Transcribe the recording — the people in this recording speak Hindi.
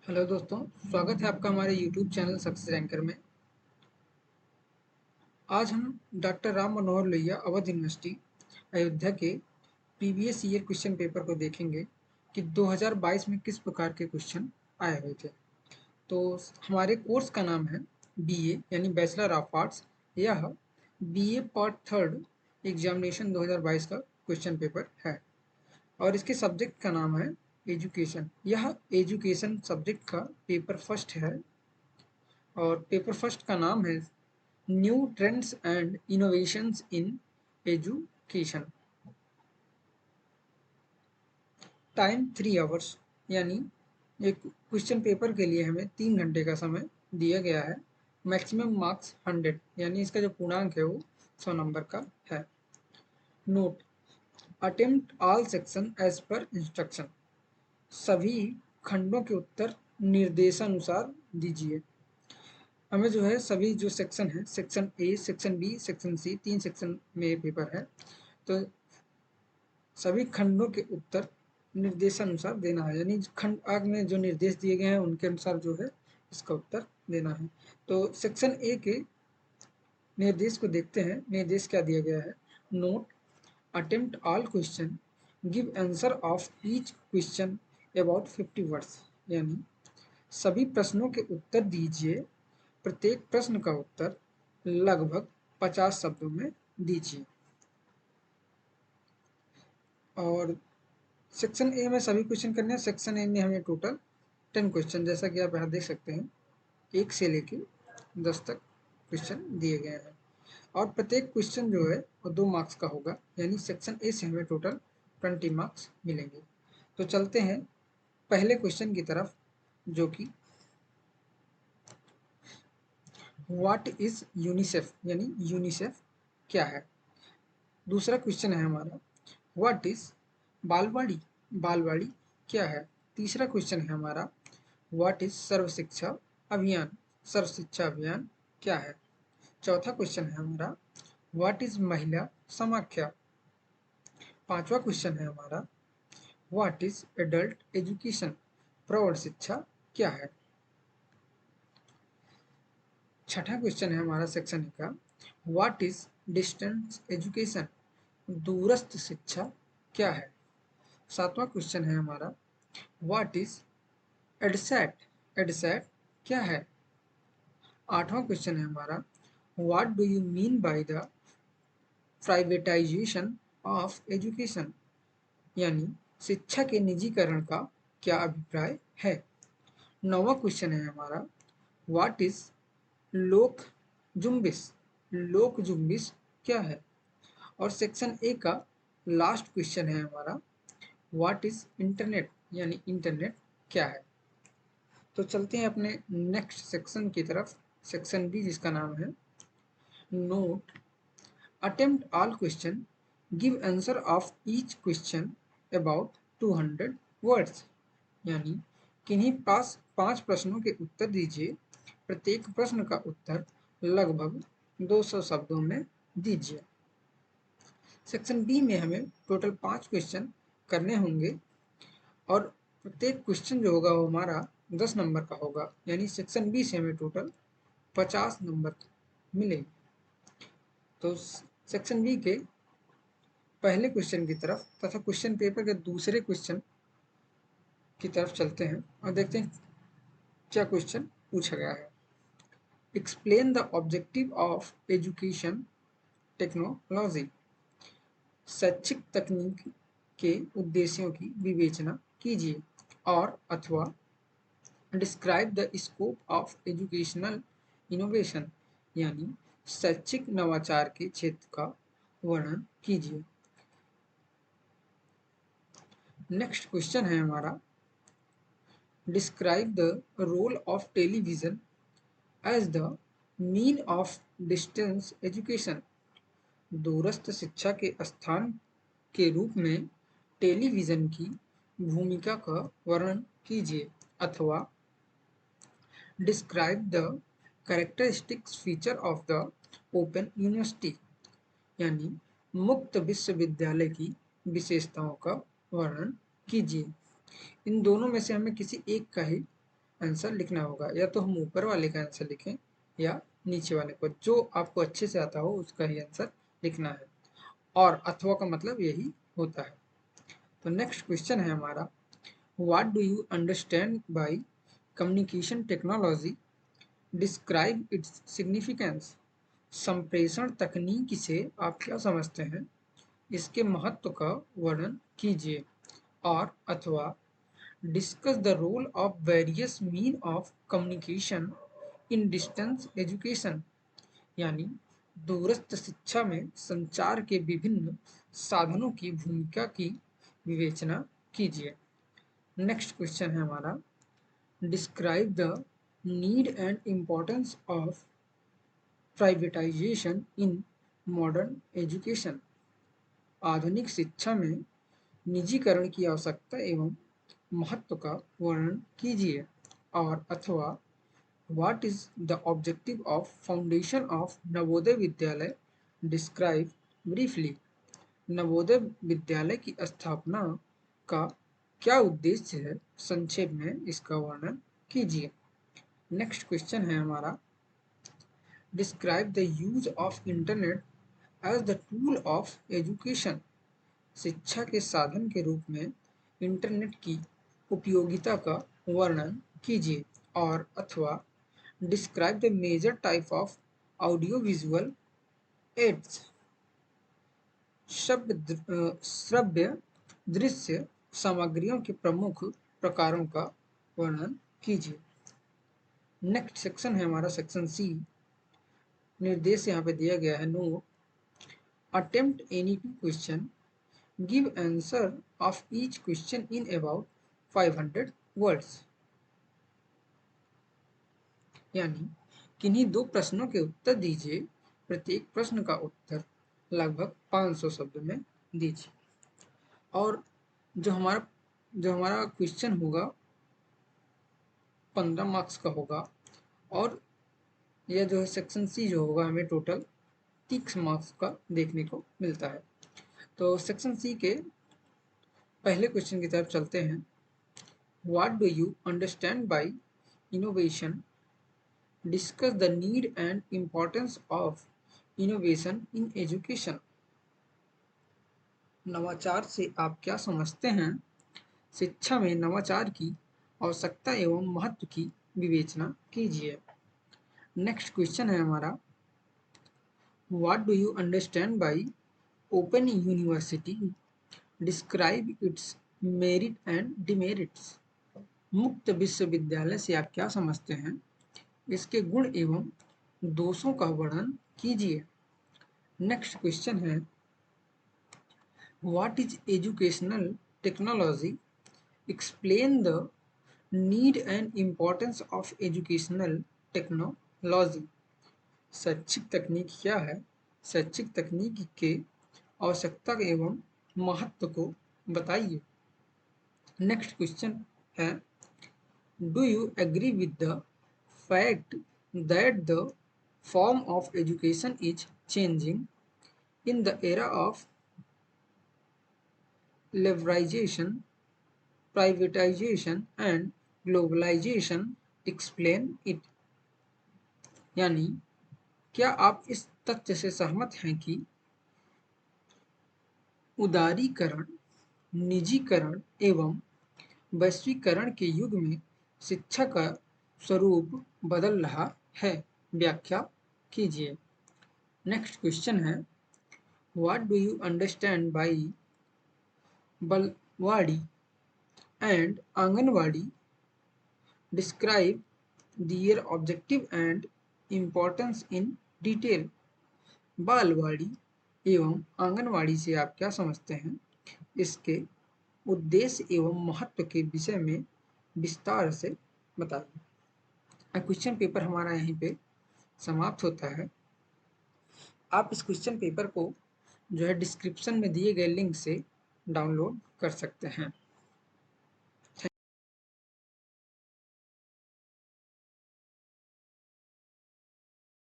हेलो दोस्तों, स्वागत है आपका हमारे यूट्यूब चैनल सक्सेस एंकर में। आज हम डॉक्टर राम मनोहर लोहिया अवध यूनिवर्सिटी अयोध्या के प्रीवियस ईयर क्वेश्चन पेपर को देखेंगे कि 2022 में किस प्रकार के क्वेश्चन आए हुए थे। तो हमारे कोर्स का नाम है बीए यानी बैचलर ऑफ आर्ट्स। यह बीए पार्ट थर्ड एग्जामिनेशन 2022 का क्वेश्चन पेपर है और इसके सब्जेक्ट का नाम है एजुकेशन। यह एजुकेशन सब्जेक्ट का पेपर फर्स्ट है और पेपर फर्स्ट का नाम है new trends and innovations in education. Time 3 hours, यानी एक क्वेश्चन पेपर के लिए हमें 3 घंटे का समय दिया गया है। मैक्सिमम मार्क्स 100, यानी इसका जो पूर्णांक है वो 100 नंबर का है। Note: attempt all section as per instruction. सभी खंडों के उत्तर निर्देशानुसार दीजिए। हमें जो है सभी जो सेक्शन है, section A, section B, section C, 3 section में पेपर है, तो सभी खंडों के उत्तर निर्देशानुसार देना है, यानी खंड आग में जो निर्देश दिए गए हैं उनके अनुसार जो है इसका उत्तर देना है। तो सेक्शन ए के निर्देश को देखते हैं। निर्देश क्या दिया गया है? Note: attempt all question, give answer of each question about 50 words, यानी सभी प्रश्नों के उत्तर दीजिए, प्रत्येक प्रश्न का उत्तर लगभग 50 शब्दों में दीजिए। और सेक्शन ए में सभी क्वेश्चन करने हैं। सेक्शन ए में हमें टोटल 10 क्वेश्चन, जैसा कि आप यहाँ देख सकते हैं, 1 से लेके 10 तक क्वेश्चन दिए गए हैं और प्रत्येक क्वेश्चन जो है वो 2 मार्क्स का होगा, यानी सेक्शन ए से हमें टोटल 20 मार्क्स मिलेंगे। तो चलते हैं पहले क्वेश्चन की तरफ, जो कि व्हाट इज यूनिसेफ, यानी यूनिसेफ क्या है। दूसरा क्वेश्चन है हमारा व्हाट इज बालवाड़ी, बालवाड़ी क्या है। तीसरा क्वेश्चन है हमारा व्हाट इज सर्व शिक्षा अभियान, सर्व शिक्षा अभियान क्या है। चौथा क्वेश्चन है हमारा व्हाट इज महिला समाख्या। पांचवा क्वेश्चन है हमारा व्हाट इज एडल्ट एजुकेशन, प्रौढ़ शिक्षा क्या है। छठा क्वेश्चन है हमारा सेक्शन का व्हाट इज डिस्टेंस एजुकेशन, दूरस्थ शिक्षा क्या है। सातवां क्वेश्चन है हमारा व्हाट इज एडसैट, एडसैट क्या है। आठवां क्वेश्चन है हमारा what do you mean by the privatisation of education, यानी शिक्षा के निजीकरण का क्या अभिप्राय है। नौवां क्वेश्चन है हमारा व्हाट इज लोक जुम्बिश, लोक जुम्बिश क्या है। और सेक्शन ए का लास्ट क्वेश्चन है हमारा व्हाट इज इंटरनेट, यानी इंटरनेट क्या है। तो चलते हैं अपने नेक्स्ट सेक्शन की तरफ, सेक्शन बी, जिसका नाम है note: attempt all question, give answer of each question about 200 words, यानी किन्हीं पास 5 प्रश्नों के उत्तर दीजिए, प्रत्येक प्रश्न का उत्तर लगभग 200 शब्दों में दीजिए। सेक्शन बी में हमें टोटल 5 क्वेश्चन करने होंगे और प्रत्येक क्वेश्चन जो होगा वो हमारा 10 नंबर का होगा, यानी सेक्शन बी से हमें टोटल 50 नंबर मिलेंगे। तो सेक्शन बी के पहले क्वेश्चन की तरफ तथा क्वेश्चन पेपर के दूसरे क्वेश्चन की तरफ चलते हैं और देखते हैं क्या क्वेश्चन पूछा गया है। Explain the objective of education technology, शैक्षिक तकनीक के उद्देश्यों की विवेचना कीजिए और अथवा describe the scope of educational innovation, यानी शैक्षिक नवाचार के क्षेत्र का वर्णन कीजिए। नेक्स्ट क्वेश्चन है हमारा describe the role of television as the mean of distance education, दूरस्थ शिक्षा के स्थान के रूप में टेलीविजन की भूमिका का वर्णन कीजिए अथवा describe the characteristics feature of the open university, यानी मुक्त विश्वविद्यालय की विशेषताओं का वर्णन कीजिए। इन दोनों में से हमें किसी एक का ही आंसर लिखना होगा। या तो हम ऊपर वाले का आंसर लिखें या नीचे वाले को, जो आपको अच्छे से आता हो उसका ही आंसर लिखना है। और अथवा का मतलब यही होता है। तो नेक्स्ट क्वेश्चन है हमारा, what do you understand by communication technology, describe its significance. संप्रेषण तकनीक से आप क्या समझते हैं, इसके महत्व का वर्णन कीजिए। और अथवा discuss the role of various mean of communication in distance education, यानी दूरस्थ शिक्षा में संचार के विभिन्न साधनों की भूमिका की विवेचना कीजिए। नेक्स्ट क्वेश्चन है हमारा, describe the need and importance of privatisation in modern education. आधुनिक शिक्षा में निजीकरण की आवश्यकता एवं महत्व का वर्णन कीजिए। और अथवा what is the objective of foundation of Navodaya Vidyalaya, describe briefly. Navodaya Vidyalaya की स्थापना का क्या उद्देश्य है, संक्षेप में इसका वर्णन कीजिए। नेक्स्ट क्वेश्चन है हमारा, describe the use of internet as the tool of education. शिक्षा के साधन के रूप में इंटरनेट की उपयोगिता का वर्णन कीजिए। और अथवा describe the major type of audio visual aids. श्रव्य दृश्य सामग्रियों के प्रमुख प्रकारों का वर्णन कीजिए। नेक्स्ट सेक्शन है हमारा सेक्शन सी। निर्देश यहाँ पे दिया गया है, no attempt any two question, give answer of each question in about 500 words. यानी किन्हीं दो प्रश्नों के उत्तर दीजिए, प्रत्येक प्रश्न का उत्तर लगभग 500 शब्द में दीजिए। और जो हमारा क्वेश्चन होगा 15 मार्क्स का होगा, और यह जो है सेक्शन सी जो होगा हमें टोटल 30 मार्क्स का देखने को मिलता है। तो सेक्शन सी के पहले क्वेश्चन की तरफ चलते हैं। What do you understand bye innovation, discuss the need and importance of innovation in education. नवाचार से आप क्या समझते हैं, शिक्षा में नवाचार की आवश्यकता एवं महत्व की विवेचना कीजिए। नेक्स्ट क्वेश्चन है हमारा, what do you understand bye open university, describe it's merit and demerits. मुक्त विश्वविद्यालय से आप क्या समझते हैं, इसके गुण एवं दोषों का वर्णन कीजिए। नेक्स्ट क्वेश्चन है, what is educational technology, explain the need and importance of educational technology. शैक्षिक तकनीक क्या है, शैक्षिक तकनीक के आवश्यकता एवं महत्व को बताइए। नेक्स्ट क्वेश्चन है, do you agree with the fact that the form of education is changing in the era of liberalization, privatization and globalization, explain it। यानी क्या आप इस तथ्य से सहमत हैं कि उदारीकरण, निजीकरण एवं वैश्वीकरण के युग में शिक्षा का स्वरूप बदल रहा है, व्याख्या कीजिए। नेक्स्ट क्वेश्चन है, what do you understand by balwadi and anganwadi, describe their objective and importance in detail। Balwadi एवं आंगनवाड़ी से आप क्या समझते हैं, इसके उद्देश्य एवं महत्व के विषय में विस्तार से बताइए। क्वेश्चन पेपर हमारा यहीं पे समाप्त होता है। आप इस क्वेश्चन पेपर को जो है डिस्क्रिप्शन में दिए गए लिंक से डाउनलोड कर सकते हैं।